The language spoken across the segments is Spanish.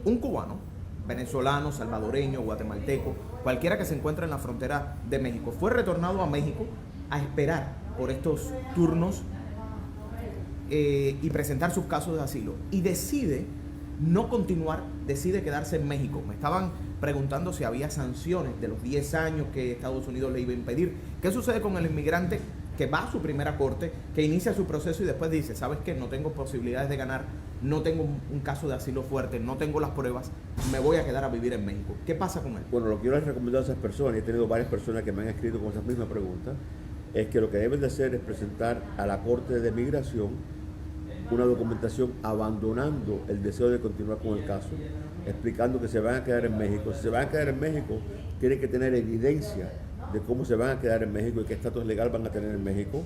un cubano, venezolano, salvadoreño, guatemalteco, cualquiera que se encuentre en la frontera de México, fue retornado a México a esperar por estos turnos y presentar sus casos de asilo y decide no continuar, decide quedarse en México. Me estaban preguntando si había sanciones de los 10 años que Estados Unidos le iba a impedir. ¿Qué sucede con el inmigrante que va a su primera corte, que inicia su proceso y después dice, ¿sabes qué? No tengo posibilidades de ganar, no tengo un caso de asilo fuerte, no tengo las pruebas, me voy a quedar a vivir en México? ¿Qué pasa con él? Bueno, lo que yo les recomiendo a esas personas, y he tenido varias personas que me han escrito con esa misma pregunta, es que lo que deben de hacer es presentar a la Corte de Migración una documentación abandonando el deseo de continuar con el caso, explicando que se van a quedar en México. Si se van a quedar en México, tienen que tener evidencia de cómo se van a quedar en México y qué estatus legal van a tener en México.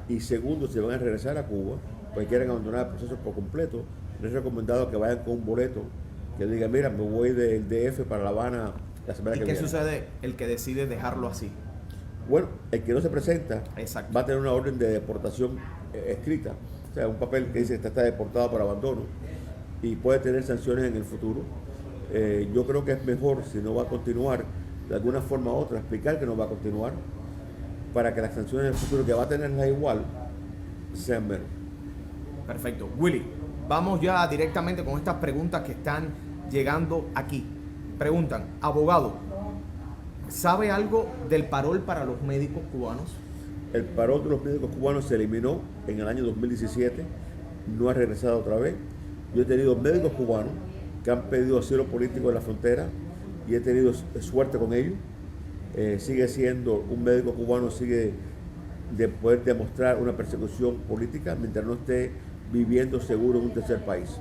Y segundo, si van a regresar a Cuba, pues quieren abandonar el proceso por completo, les he recomendado que vayan con un boleto que diga, mira, me voy del DF para La Habana la semana que viene. ¿Y qué sucede el que decide dejarlo así? Bueno, el que no se presenta Exacto. va a tener una orden de deportación escrita, o sea, un papel que dice que está deportado por abandono y puede tener sanciones en el futuro. Yo creo que es mejor, si no va a continuar, de alguna forma u otra, explicar que no va a continuar para que las sanciones en el futuro, que va a tenerlas igual, sean menos. Perfecto. Willy, vamos ya directamente con estas preguntas que están llegando aquí. Preguntan, abogado, ¿sabe algo del parol para los médicos cubanos? El parol de los médicos cubanos se eliminó en el año 2017, no ha regresado otra vez. Yo he tenido médicos cubanos que han pedido asilo político en la frontera y he tenido suerte con ellos. Sigue siendo, un médico cubano sigue de poder demostrar una persecución política mientras no esté viviendo seguro en un tercer país.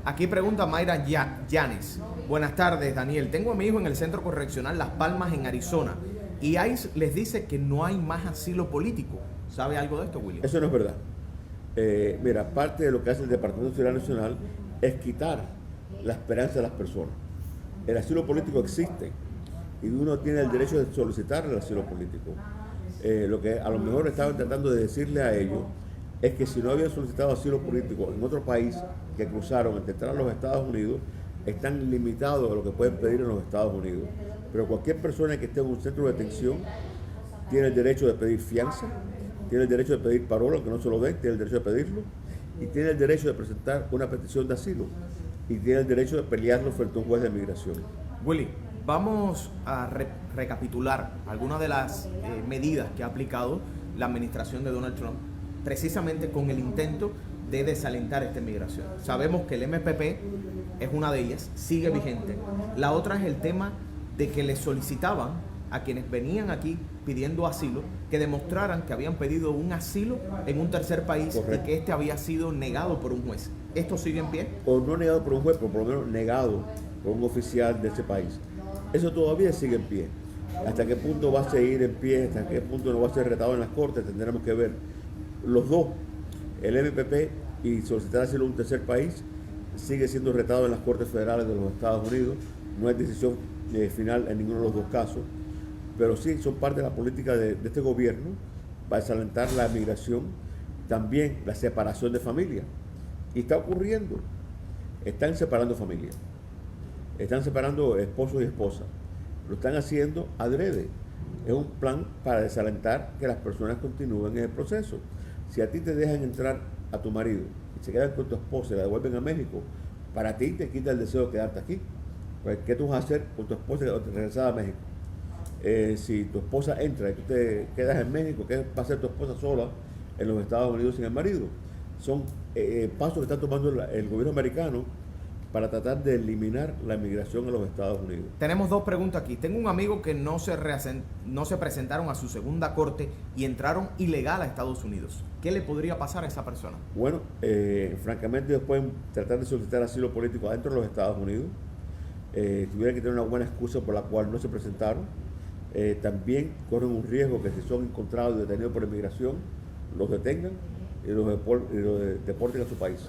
Aquí pregunta Mayra Llanes. Buenas tardes, Daniel. Tengo a mi hijo en el Centro Correccional Las Palmas, en Arizona, y ICE les dice que no hay más asilo político. ¿Sabe algo de esto, William? Eso no es verdad. Mira, parte de lo que hace el Departamento de Seguridad Nacional es quitar la esperanza de las personas. El asilo político existe y uno tiene el derecho de solicitar el asilo político. Lo que a lo mejor estaban tratando de decirle a ellos es que si no habían solicitado asilo político en otro país que cruzaron entre entrar a los Estados Unidos, están limitados a lo que pueden pedir en los Estados Unidos. Pero cualquier persona que esté en un centro de detención tiene el derecho de pedir fianza, tiene el derecho de pedir parol, aunque no se lo den, tiene el derecho de pedirlo, y tiene el derecho de presentar una petición de asilo, y tiene el derecho de pelearlo frente a un juez de migración. Willy, vamos a recapitular algunas de las medidas que ha aplicado la administración de Donald Trump, precisamente con el intento de desalentar esta inmigración. Sabemos que el MPP es una de ellas, sigue vigente. La otra es el tema de que le solicitaban a quienes venían aquí pidiendo asilo que demostraran que habían pedido un asilo en un tercer país. Correcto. Y que este había sido negado por un juez. ¿Esto sigue en pie? O no negado por un juez, pero por lo menos negado por un oficial de ese país. Eso todavía sigue en pie. ¿Hasta qué punto va a seguir en pie? ¿Hasta qué punto no va a ser retado en las cortes? Tendremos que ver. Los dos, el MPP y solicitar asilo en un tercer país, sigue siendo retado en las cortes federales de los Estados Unidos. No hay decisión final en ninguno de los dos casos, pero sí son parte de la política de este gobierno para desalentar la migración, también la separación de familia. Y está ocurriendo. Están separando familias. Están separando esposos y esposas. Lo están haciendo adrede. Es un plan para desalentar que las personas continúen en el proceso. Si a ti te dejan entrar a tu marido y se quedan con tu esposa y la devuelven a México, para ti te quita el deseo de quedarte aquí. Pues, ¿qué tú vas a hacer con tu esposa regresada a México? Si tu esposa entra y tú te quedas en México, ¿qué va a hacer tu esposa sola en los Estados Unidos sin el marido? Son pasos que está tomando el gobierno americano para tratar de eliminar la inmigración en los Estados Unidos. Tenemos dos preguntas aquí. Tengo un amigo que no se presentaron a su segunda corte y entraron ilegal a Estados Unidos. ¿Qué le podría pasar a esa persona? Bueno, francamente ellos pueden tratar de solicitar asilo político adentro de los Estados Unidos. Tuvieran que tener una buena excusa por la cual no se presentaron. También corren un riesgo que si son encontrados y detenidos por inmigración, los detengan y los deporten a su país.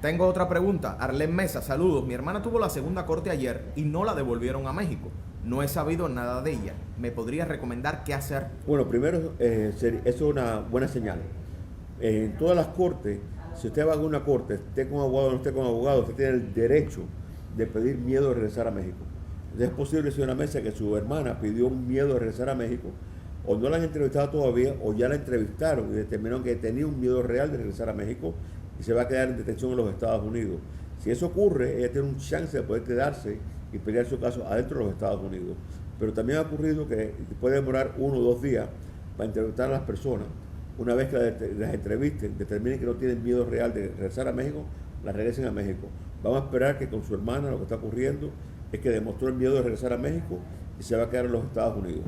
Tengo otra pregunta. Arlene Mesa, saludos. Mi hermana tuvo la segunda corte ayer y no la devolvieron a México. No he sabido nada de ella. ¿Me podría recomendar qué hacer? Bueno, primero, eso es una buena señal. En todas las cortes, si usted va a una corte, esté con abogado o no esté con abogado, usted tiene el derecho de pedir miedo de regresar a México. Entonces es posible, señora Mesa, que su hermana pidió un miedo de regresar a México, o no la han entrevistado todavía, o ya la entrevistaron y determinaron que tenía un miedo real de regresar a México y se va a quedar en detención en los Estados Unidos. Si eso ocurre, ella tiene un chance de poder quedarse y pelear su caso adentro de los Estados Unidos. Pero también ha ocurrido que puede demorar 1 o 2 días para entrevistar a las personas. Una vez que las entrevisten, determinen que no tienen miedo real de regresar a México, las regresen a México. Vamos a esperar que con su hermana lo que está ocurriendo es que demostró el miedo de regresar a México y se va a quedar en los Estados Unidos.